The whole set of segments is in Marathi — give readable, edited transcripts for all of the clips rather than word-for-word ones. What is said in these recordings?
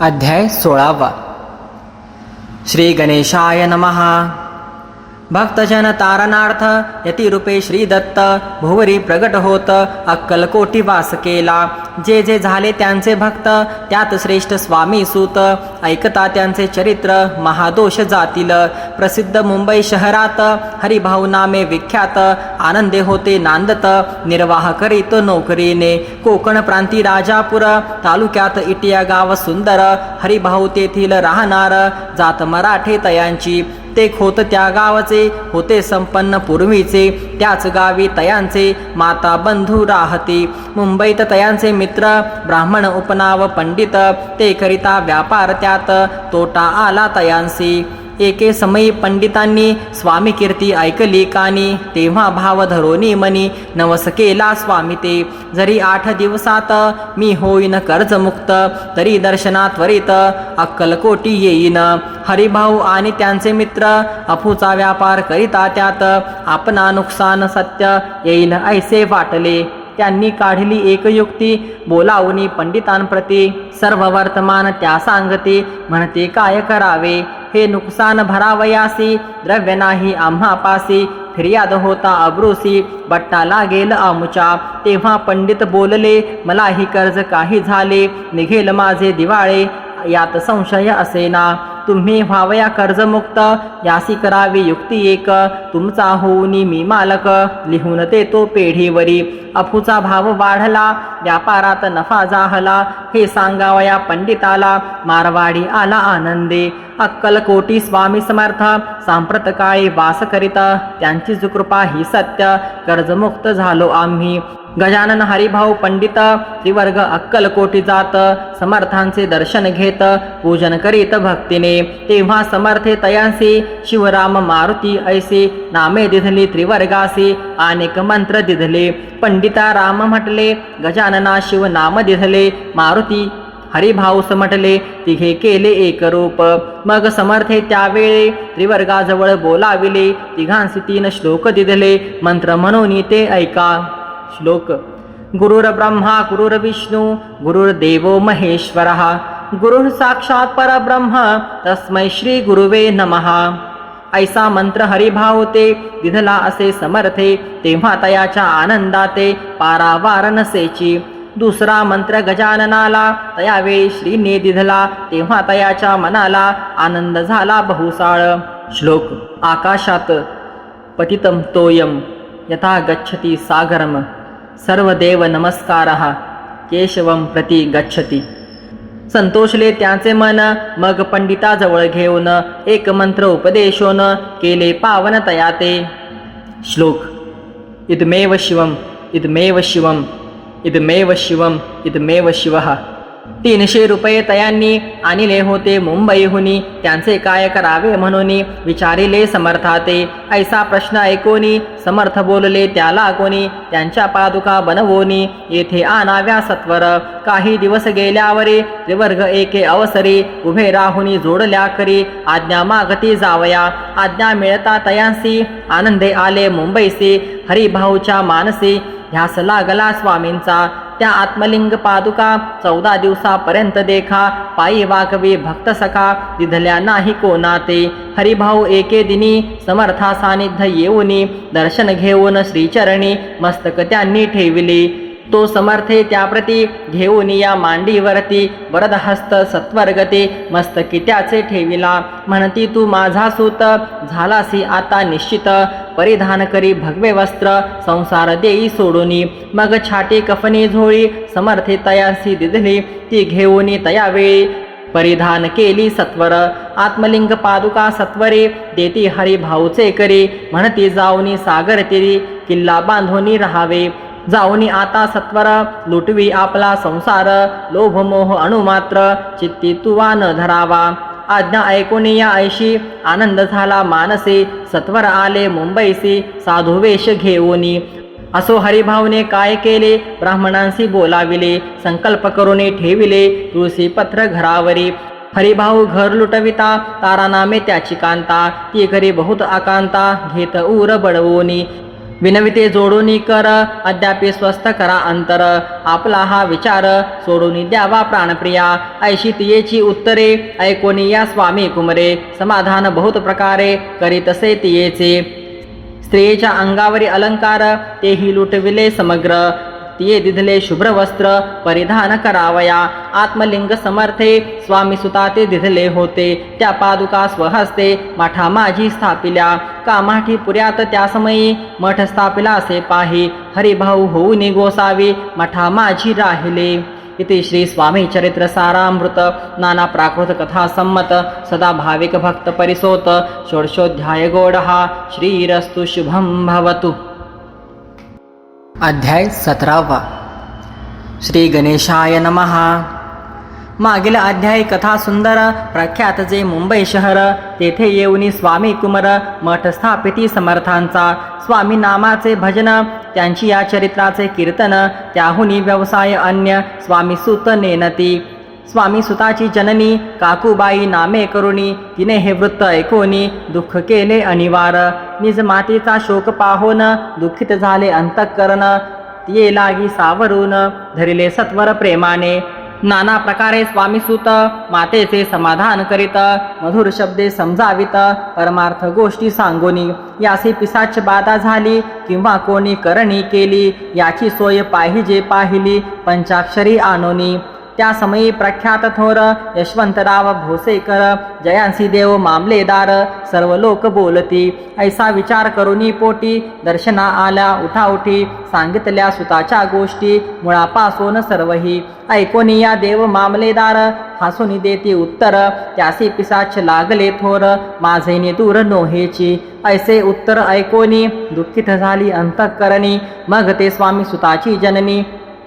अध्याय 16 श्री गणेशाय नमः। भक्तजन तारणार्थ यतिरूपे श्री दत्त भुवरी प्रगट होत अक्कलकोटी वास केला। जे जे झाले त्यांचे भक्त त्यात श्रेष्ठ स्वामी सूत ऐकता त्यांचे चरित्र महादोष जातील। प्रसिद्ध मुंबई शहरात हरिभाऊ नामे विख्यात आनंदे होते नांदत निर्वाह करीत नोकरीने। कोकण प्रांती राजापूर तालुक्यात इटिया गाव सुंदर हरिभाऊ तेथील राहणार जात मराठे तयांची। ते खोत त्या गावचे होते संपन्न पूर्वीचे त्याच गावी तयांचे माता बंधू राहती। मुंबईत तयांचे मित्र ब्राह्मण उपनाव पंडित ते करिता व्यापार त्यात तोटा आला तयांसी। एके समयी पंडितांनी स्वामी कीर्ती ऐकली कानी तेव्हा भाव धरोनी मनी नवस केला स्वामी ते। जरी 8 दिवसात मी होईन कर्जमुक्त तरी दर्शना त्वरित अक्कलकोटी येईन। हरिभाऊ आणि त्यांचे मित्र अफूचा व्यापार करिता त्यात आपणा नुकसान सत्य येईल ऐसे वाटले। त्यांनी काढली एक युक्ती बोलावूनी पंडितांप्रती सर्व वर्तमान त्या सांगते म्हणते काय करावे। हे नुकसान भरावयासी द्रव्य नाही आम्हापासी फिर्याद होता अब्रुसी बट्टा लागेल आमुचा। तेव्हा पंडित बोलले मलाही कर्ज काही झाले निघेल माझे दिवाळे यात संशय असेना। तुम्ही व्हावया कर्जमुक्त यासी करावी युक्ती एक तुमचा होऊनी मी मालक लिहून देतो पेढीवरी। अफूचा भाव वाढला व्यापारात नफा जाहला हे सांगावया पंडिताला मारवाडी आला आनंदे। अक्कलकोटी स्वामी समर्थ सांप्रत काळी वास करीत त्यांचीच कृपा ही सत्य कर्जमुक्त झालो आम्ही। गजानन हरिभाऊ पंडित त्रिवर्ग अक्कलकोटी जात समर्थांचे दर्शन घेत पूजन करीत भक्तीने। तेव्हा समर्थे तयांसी शिवराम मारुती ऐसे नामे दिधली त्रिवर्गासी अनेक मंत्र दिधले। पंडिता राम म्हटले गजानना शिव नाम दिधले मारुती हरिभाऊस म्हटले तिघे केले एक रूप। मग समर्थे त्यावेळे त्रिवर्गाजवळ बोलाविले तिघांसी 3 श्लोक दिधले मंत्र म्हणून ते ऐका। श्लोक गुरुर्ब्रह्मा गुरुर्विष्णू गुरुर्देवो महेश्वरः गुरुः साक्षात् परब्रह्म तस्मै श्री गुरुवे नमः। ऐसा मंत्र हरिभाऊ ते दिधला असे समर्थे तेव्हा तयाच्या आनंदाते पारावार नसेची। दुसरा मंत्र गजाननाला तयावेळी श्रीने दिधला तेव्हा तयाच्या मनाला आनंद झाला बहुसाळ। श्लोक आकाशात पतितं तोयम यथा गच्छति सागरम सर्वदेव नमस्कारः केशवम प्रति गच्छति। संतोषले त्याचे मन मग पंडिताजवळ घेऊन एक मंत्र उपदेशोन केले पावन तयाते। श्लोक इदमेव शिवम इदमेव शिवम इदमेव शिवम इदमेव शिवः। 300 रुपये तयांनी आणले होते मुंबईहुनी त्यांचे काय करावे म्हणून विचारिले समर्थाते। ऐसा प्रश्न ऐकोनी समर्थ बोलले त्याला कोणी त्यांच्या पादुका बनवोनी येथे आणाव्या सत्वर। काही दिवस गेल्यावरी त्रिवर्ग एके अवसरी उभे राहुनी जोडल्या करी आज्ञा मागती जावया। आज्ञा मिळता तयांसी आनंदे आले मुंबईसी हरिभाऊच्या मानसी ध्यास लागला स्वामींचा। त्या आत्मलिंग पादुका 14 दिवसापर्यंत देखा पायी वागवी भक्त सखा दिधल्या नाही कोणाते। हरिभाऊ एके दिनी समर्था सानिध्य येऊनी दर्शन घेऊन श्रीचरणी मस्तक त्यांनी ठेविले। तो समर्थे त्याप्रती घेऊन या मांडीवरती वरदहस्त सत्वर्गते मस्तकी त्याचे ठेविला। म्हणती तू माझा सूत झालासी आता निश्चित परिधान करी भगवे वस्त्र संसार देई सोडूनी। मग छाटी कफनी झोळी समर्थे तयासी दिधली ती घेऊन तयावेळी परिधान केली सत्वर। आत्मलिंग पादुका सत्वरे देती हरिभाऊचे करी म्हणती जाऊनी सागर तीरी किल्ला बांधूनी राहावे। जाऊनी आता सत्वर लुटवी आपला संसार लोभमोह अणुमात्र चित्ती तुवा न धरावा। आज्ञा ऐकून या ऐशी आनंद झाला मानसे सत्वर आले मुंबईसी साधू वेश घेऊनी। असो हरिभाऊने काय केले ब्राह्मणांशी बोलाविले संकल्प करून ठेविले तुळशी पत्र घरावरी। हरिभाऊ घर लुटविता तारानामे त्याची कांता ती घरी बहुत आकांता घेत उर बडवोनी। विनविते जोडून कर अद्यापि स्वस्थ करा अंतर आपला हा विचार सोडून द्यावा प्राणप्रिया ऐशी तियेची उत्तरे ऐकोनी या स्वामी कुमरे समाधान बहुत प्रकारे करीतसे तियेचे स्त्रियेच्या अंगावरी अलंकार तेही लुटविले समग्र तिये दिधले शुभ्र वस्त्र परिधान करावया आत्मलिंग समर्थे स्वामी सुता ते दिधले होते त्या पादुका स्वहस्ते मठा माझी स्थापिल्या कामाठी पुऱ्यात त्या समयी मठ स्थापिला असे पाही हरिभाऊ होऊन गोसावी मठा माझी राहिले इति श्री स्वामी चरित्र सारामृत नाना प्राकृत कथा सम्मत सदा भाविक भक्त परिसोत षोडशोध्याय गोडहा श्रीरस्तु शुभम भवतु। अध्याय 17 श्री गणेशाय नमः। मागील अध्यायी कथा सुंदर प्रख्यात जे मुंबई शहर तेथे येऊनी स्वामी कुमार मठ स्थापिती समर्थांचा स्वामी नामाचे भजन त्यांची या चरित्राचे कीर्तन त्याहुनी व्यवसाय अन्य स्वामी सुत नेनती स्वामी सुताची जननी काकूबाई नामे करुणी तिने हे वृत्त ऐकोनी दुःख केले अनिवार निज मातेचा शोक पाहोन दुःखित झाले अंतःकरण तिये लागी सावरून धरिले सत्वर प्रेमाने नाना प्रकारे स्वामी सुत मातेचे समाधान करीत मधुर शब्दे समजावित परमार्थ गोष्टी सांगोनी यासी पिसाच बाधा झाली किंवा कोणी करणी केली याची सोय पाहिजे पाहिली पंचाक्षरी आणोनी त्या समयी प्रख्यात थोर यशवंतराव भोसेकर जयांसी देव मामलेदार सर्व लोक बोलती ऐसा विचार करूनी पोटी दर्शना आल्या उठाउठी सांगितल्या सुताच्या गोष्टी मुळापासून सर्वही ऐकोनी या देव मामलेदार हसून देती उत्तर त्यासी पिसाच लागले थोर माझेने दूर नोहेची ऐसे उत्तर ऐकोनी दुःखित झाली अंतःकरणी मग ते स्वामी सुताची जननी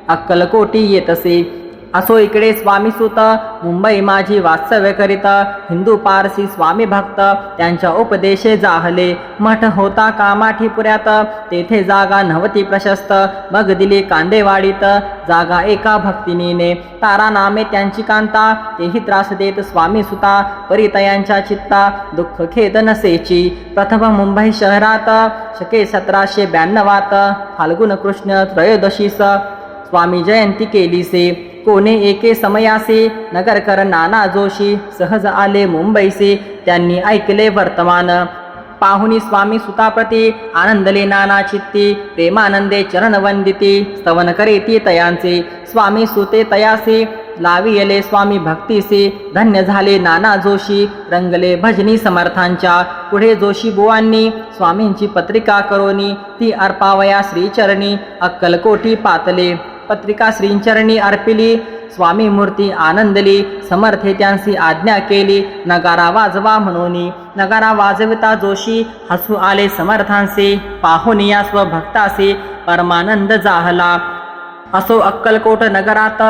अक्कलकोटी येतसे असो इकडे स्वामी सुत मुंबई माझी वास्तव्य करिता हिंदू पारसी स्वामी भक्त त्यांच्या उपदेशे जाहले मठ होता कामाठी पुऱ्यात तेथे जागा नव्हती प्रशस्त मग दिली कांदेवाडीत जागा एका भक्तिनीने तारा नामे त्यांची कांता तेही त्रास देत स्वामी सुता परितयांच्या चित्ता दुःख खेद नसेची प्रथम मुंबई शहरात शके 1792 फाल्गुन कृष्ण त्रयोदशीस स्वामी जयंती केलीसे कोणे एके समयासे नगरकर नाना जोशी सहज आले मुंबईसे त्यांनी ऐकले वर्तमान पाहुनी स्वामी सुताप्रती आनंदले नाना चित्ती प्रेमानंदे चरण वंदिती स्तवन करीती तयांचे स्वामी सुते तयासे लावियले स्वामी भक्तीसे धन्य झाले नाना जोशी रंगले भजनी समर्थांच्या पुढे जोशी बुवांनी स्वामींची पत्रिका करोनी ती अर्पावया श्रीचरणी अक्कलकोटी पातले पत्रिका श्रींचरणी अर्पिली स्वामी मूर्ती आनंदली समर्थे त्यांची आज्ञा केली नगारा वाजवा म्हणून नगारा वाजविता जोशी हसू आले समर्थांचे पाहुन या स्वभक्तासे परमानंद जाहला असो अक्कलकोट नगरात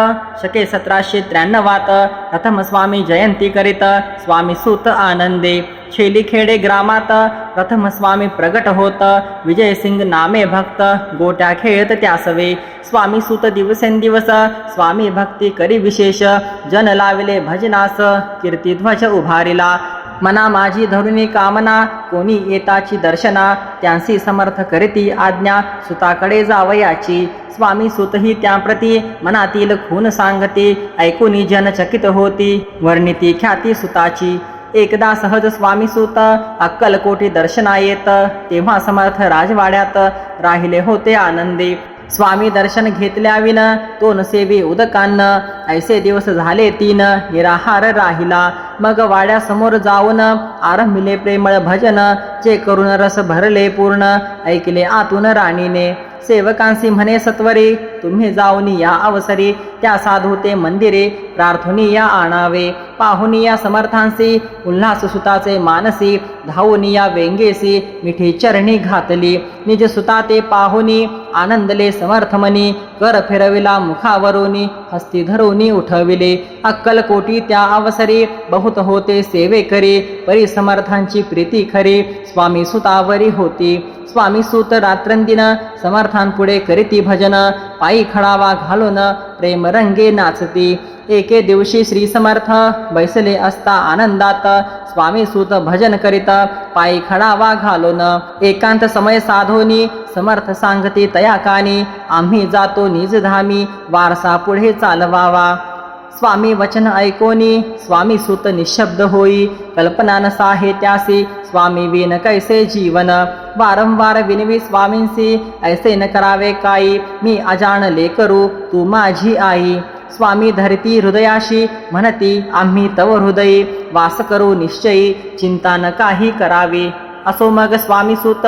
शके 1793 प्रथम स्वामी जयंती करीत स्वामी सुत आनंदे छेलीखेडे ग्रामात प्रथम स्वामी प्रगट होत विजयसिंग नामे भक्त गोट्या खेळत त्यासवे स्वामी सुत दिवसेंदिवस स्वामी भक्ती करी विशेष जन लाविले भजनास कीर्तिध्वज उभारिला मना माझी धरुणी कामना कोणी येताची दर्शना त्यांसी समर्थ करीती आज्ञा सुताकडे जावयाची स्वामी सुतही त्याप्रती मनातील खून सांगते ऐकूनी जन चकित होती वर्णिती ख्याती सुताची एकदा सहज स्वामी सुत अक्कलकोटी दर्शना येत तेव्हा समर्थ राजवाड्यात राहिले होते आनंदी स्वामी दर्शन घेतल्याविन तोन सेवी उदकान्न ऐसे दिवस झाले 3 निराहार राहिला मग वाड्यासमोर जाऊन आरंभिले प्रेमळ भजन जे करून रस भरले पूर्ण ऐकले आतून राणीने सेवकांसी म्हणे सत्वरे तुम्ही जाऊन या अवसरी त्या साधू ते मंदिरे प्रार्थनी या आणावे पाहुनी या समर्थांसी उल्हास सुताचे मानसी धावूनी या वेंगेसी मिठी चरणी घातली निज सुता ते पाहुनी आनंदले समर्थमनी कर फिरविला मुखावरुनी हस्ती धरुनी उठविले अक्कलकोटी त्या अवसरी बहुत होते सेवे करी परी समर्थांची प्रीती खरी स्वामी सुतावरी होती स्वामी सूत रात्रंदिन समर्थांपुढे करीती भजन, पायी खडावा घालून प्रेम रंगे नाचती. एके दिवशी श्री समर्थ बैसले असता आनंदात, स्वामी सूत भजन करीत पायी खडावा घालून. एकांत समय साधोनी समर्थ सांगती तया कानी, आम्ही जातो निजधामी वारसा पुढे चालवावा. स्वामी वचन ऐकोनी स्वामी सूत निशब्द होई, कल्पना न साहे त्यासी स्वामी विन कैसे जीवन. वारंवार विनवी स्वामींसी ऐसे न करावे काही, मी अजाणले करू तू माझी आई. स्वामी धरती हृदयाशी म्हणती आम्ही तव हृदयी, वास करू निश्चयी चिंता न काही करावी. असो मग स्वामी सूत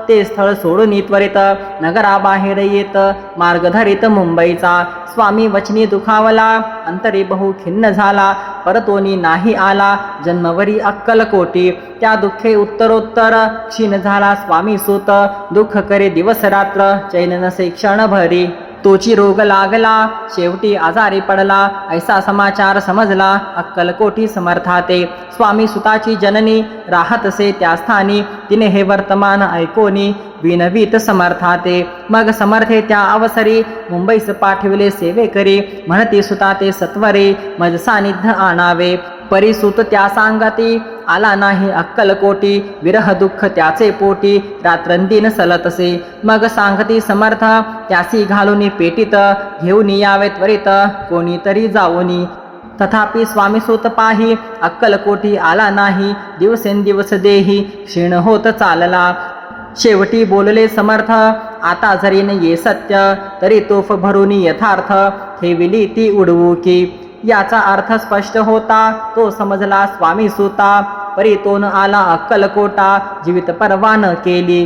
ते स्थळ सोडून त्वरित नगराबाहेर येत, मार्ग धरित मुंबईचा. स्वामी वचनी दुखावला अंतरी बहु खिन्न झाला, परतोनी नाही आला जन्मवरी अक्कलकोटी. त्या दुःखे उत्तरोत्तर क्षीण झाला स्वामी सूत, दुःख करे दिवस रात्र चैन नसे क्षणभरी. तोची रोग लागला शेवटी आजारी पडला, ऐसा समाचार समजला अक्कलकोटी समर्थाते. स्वामी सुताची जननी राहतसे त्या स्थानी, तिने हे वर्तमान ऐकोनी विनवीत समर्थाते. मग समर्थे त्या अवसरी मुंबईस पाठविले सेवेकरी, म्हणती सुताते सत्वरे मज सानिध्य आणावे. परिसुत त्या सांगती आला नाही अक्कलकोटी, विरह दुःख त्याचे पोटी रात्रंदिन सलतसे. मग सांगती समर्थ त्यासी घालून पेटीत, घेऊन यावे त्वरित कोणीतरी जाऊनी. तथापि स्वामीसूत पाही अक्कलकोटी आला नाही, दिवसेंदिवस देही क्षीण होत चालला. शेवटी बोलले समर्थ आता जरी न ये सत्य, तरी तोफ भरून यथार्थ ठेविली ती उडवू की. याचा अर्थ स्पष्ट होता तो समजला स्वामी सूता, परी तो न आला अक्कलकोटा जीवित परवा न केली.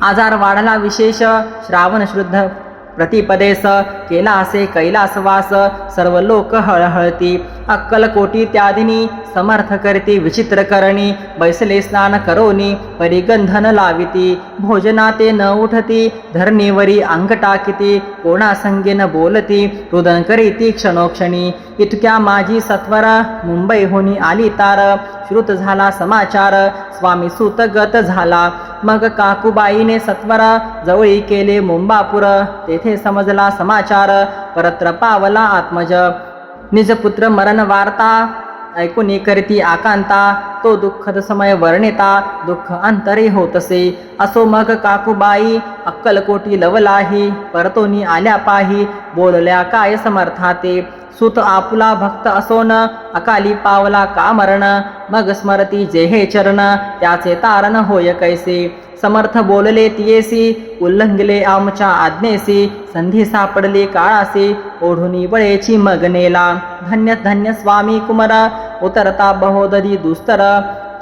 आजार वाढला विशेष श्रावण शुद्ध प्रतिपदेस, केला असे कैलासवास सर्व लोक हळहळती. अक्कलकोटी त्यादिनी समर्थ करती विचित्र करणी, बैसले स्नान करोनी परिगंधन लाविती. भोजनाते न उठती धरणीवरी अंग टाकिती, कोणा संगेन बोलती रुदन करीती क्षणोक्षणी. इतक्या माझी सत्वर मुंबईहून आली तार, श्रुत झाला समाचार स्वामी सूत गत झाला. मग काकूबाईने सत्वर जवळी केले मुंबापूर, तेथे समजला समाचार परत्र पावला आत्मज. निजपुत्र मरण वार्ता ऐकून करती आकांता, तो दुःखद समय वर्णिता दुःख अंतरे होतसे. असो मग काकूबाई अक्कलकोटी लवलाही, परतोनी आल्या पाही बोलल्या काय समर्थाते. सुत आपुला भक्त असोन अकाली पावला का मरण, मग स्मरती जेहे चरण त्याचे तारण होय कैसे. समर्थ बोलले तियेसी उल्लंघले आमच्या आज्ञेसी, संधी सापडली काळासी ओढुनी बळेची मगनेला. धन्य धन्य स्वामी कुमार उतरता बहोदरी दुस्तर,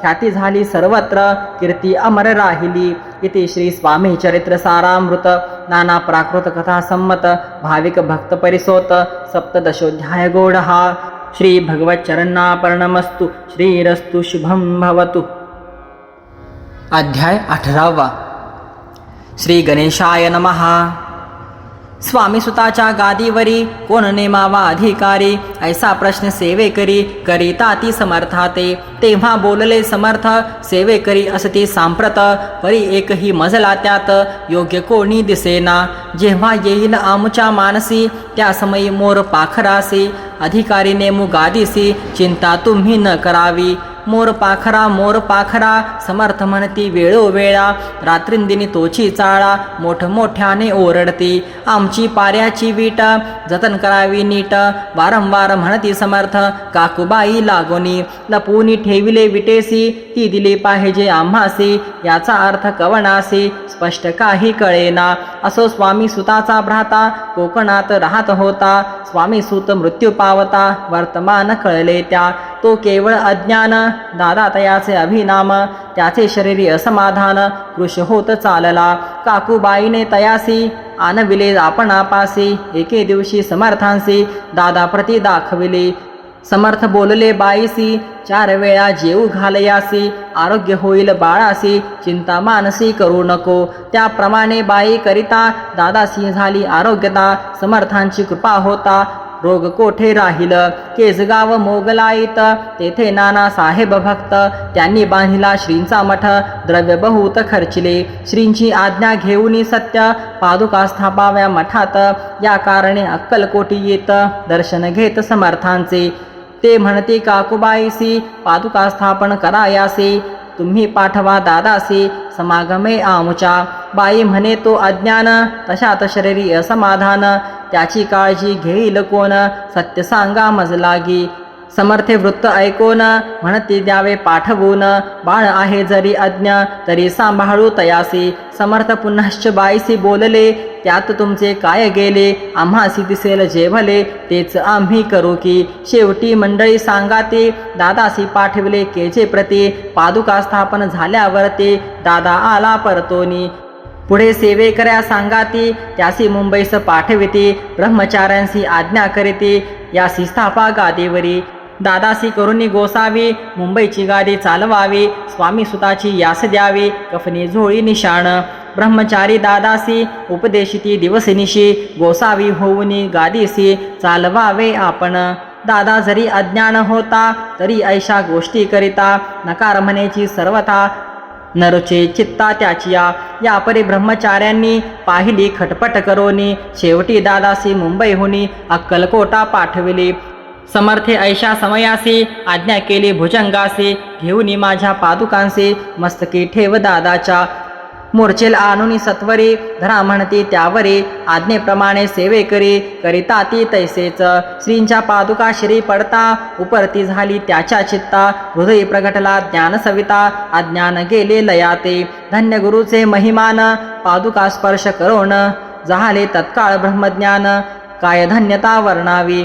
ख्याती झाली सर्वत्र कीर्ती अमर राहिली. इति श्री स्वामी चरित्र सारामृत नाना प्राकृत कथा संमत भाविक भक्त परिसोत सप्तदशोध्याय गौडहा. श्री भगवत चरणार्पणमस्तु. श्रीरस्तु शुभम भवतु. अध्याय 18. श्री गणेशाय नमः. स्वामी सुताच्या गादीवरी कोण नेमावा अधिकारी, ऐसा प्रश्न सेवेकरी करिता ती समर्थाते. तेव्हा बोलले समर्थ सेवेकरी असती सांप्रत, परी एकही मजला त्यात योग्य कोणी दिसेना. जेव्हा येईल आमुच्या मानसी त्या समयी मोर पाखरासी, अधिकारी नेमू गादीसी चिंता तुम्ही न करावी. मोर पाखरा समर्थ म्हणती वेळोवेळा, रात्रिंदिनी तोची चाळा मोठमोठ्याने ओरडती. आमची पाऱ्याची वीट जतन करावी नीट, वारंवार म्हणती समर्थ काकूबाई लागोनी. लपवून ठेविले विटेसी ती दिली पाहिजे आम्हासी, याचा अर्थ कवनासी स्पष्ट काही कळेना. असो स्वामी सुताचा भ्राता कोकणात राहत होता, स्वामी सुत मृत्यू पावता वर्तमान कळले त्या. तो केवळ अज्ञान दादा तयाचे अभिनाम, त्याचे शरीरी असमाधान कृश होत चालला. काकूबाईने तयासी आणविले आपणापासी, एके दिवशी समर्थांसी दादा प्रती दाखविले. समर्थ बोलले बाईसी 4 वेळा जेऊ घालयासी, आरोग्य होईल बाळासी चिंता मानसी करू नको. त्याप्रमाणे बाई करिता दादासी झाली आरोग्यता. समर्थांची कृपा होता रोग कोठे राहील. केसगाव मोगलाईत तेथे नाना साहेब भक्त, त्यांनी बांधिला श्रींचा मठ. द्रव्य बहुत खर्चिले, श्रींची आज्ञा घेऊन सत्य पादुका स्थापाव्या मठात. या कारणे अक्कलकोटी येत दर्शन घेत समर्थांचे. ते म्हणते काकूबाईसी पादुका स्थापन करायासे, तुम्ही पाठवा दादासी समागमे आमुच्या. बाई म्हणे तो अज्ञान, तशात शरीरी असमाधान. त्याची काळजी घेईल कोण, सत्य सांगा मज लागी. समर्थे वृत्त ऐकोन म्हणते द्यावे पाठवून. बाळ आहे जरी अज्ञ तरी सांभाळू तयासी. समर्थ पुनश्च बाईसी बोलले, त्यात तुमचे काय गेले. आम्हासी दिसेल जे भले तेच आम्ही करू की. शेवटी मंडळी सांगाते दादासी पाठविले केचे प्रती. पादुका स्थापन झाल्यावरती दादा आला परतोनी. पुढे सेवेकऱ्या सांगाती त्यासी मुंबईस पाठविते. ब्रह्मचार्यांसी आज्ञा करीते यासी स्थापा गादीवरी. दादासी करुणी गोसावी मुंबईची गादी चालवावी. स्वामी सुताची यास द्यावी कफनी झोळी निशाण. ब्रह्मचारी दादासी उपदेशिती दिवसनिशी. गोसावी होऊनी गादीसी चालवावे आपण. दादा जरी अज्ञान होता तरी ऐशा गोष्टी करिता. नकार म्हणेची सर्वथा नरचे चित्ता त्याचिया. या परी ब्रह्मचार्यांनी पाहिली खटपट करोनी. शेवटी दादासी मुंबईहुनी अक्कलकोटा पाठविली. समर्थे ऐशा समयासी आज्ञा केली भुजंगासी. घेऊनी माझ्या पादुकांसी मस्तकी ठेव दादाच्या. मोर्चेल आणूनी सत्वरी धरा म्हणती त्यावरी. आज्ञेप्रमाणे सेवे करिता ती तैसेच. श्रींच्या पादुका श्री पडता उपरती झाली त्याच्या चित्ता. हृदयी प्रगटला ज्ञान सविता अज्ञान गेले लयाते. धन्य गुरुचे महिमान पादुका स्पर्श करोन. झाले तत्काळ ब्रह्मज्ञान काय धन्यता वर्णावी.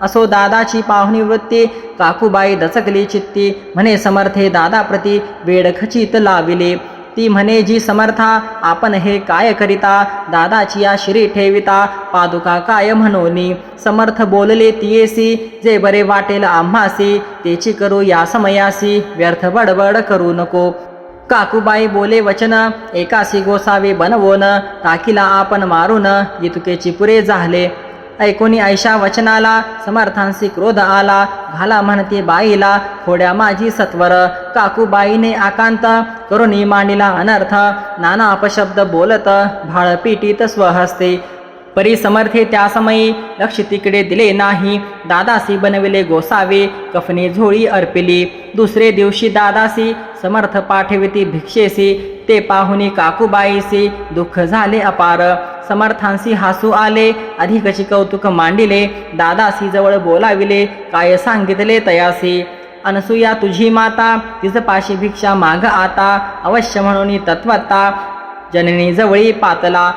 असो दादाची पाहुणी वृत्ती काकूबाई दचकली चित्ती. म्हणे समर्थे दादाप्रती वेड खचित लाविले. ती म्हणे जी समर्था आपण हे काय करिता. दादाची या शिरी ठेविता पादुका काय म्हणोनी. समर्थ बोलले तियेसी जे बरे वाटेल आम्हासी. तेची करू या समयासी व्यर्थ बडबड करू नको. काकूबाई बोले वचन एकासी गोसावे बनवोन. टाकीला आपण मारून इतुकेची पुरे झाले. ऐकोनी ऐशा वचनाला समर्थांसी क्रोध आला. घाला म्हणते बाईला खोड्या माझी सत्वर. काकूबाईने आकांत करुणी मांडिला अनर्थ. नाना अपशब्द बोलत भाळ पिटीत स्वहस्ते. परी समर्थे त्या समयी लक्ष तिकडे दिले नाही. दादासी बनविले गोसावे कफनी झोळी अर्पिली. दुसरे दिवशी दादासी समर्थ पाठविती भिक्षेसी. ते पाहुनी काकूबाईसी दुःख झाले अपार. समर्थांसी हासू आले अधिकची कौतुक मांडिले. दादासी जवळ बोलाविले काय सांगितले तयासी. अनसुया तुझी माता तिज पाशी भिक्षा माग आता. अवश्य म्हणून तत्वता जननी जवळी पातला.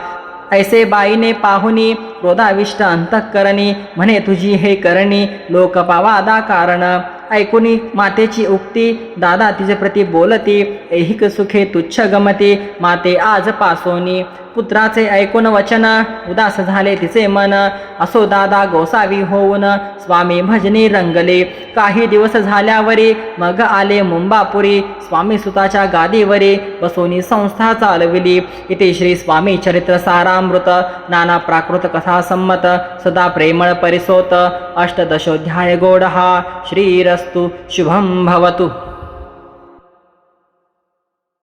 ऐसे बाईने पाहुनी क्रोधाविष्ट अंतःकरणी. म्हणे तुझी हे करणी लोकपावादा कारण. ऐकुनी मातेची उक्ती दादा तिचे प्रती बोलती. ऐहिक सुखे तुच्छ गमती माते आज पासोनी. पुत्राचे ऐकून वचन उदास झाले तिचे मन. असो दादा गोसावी होऊन स्वामी भजनी रंगले. काही दिवस झाल्यावरी मग आले मुंबापुरी. स्वामी सुताच्या गादीवरी बसोनी संस्था चालविली. इथे श्री स्वामी चरित्र सारामृत नाना प्राकृत कथा संमत सदा प्रेमळ परिसोत. अष्टदशोध्याय गोडहा. श्रीरस्तु शुभं भवतु.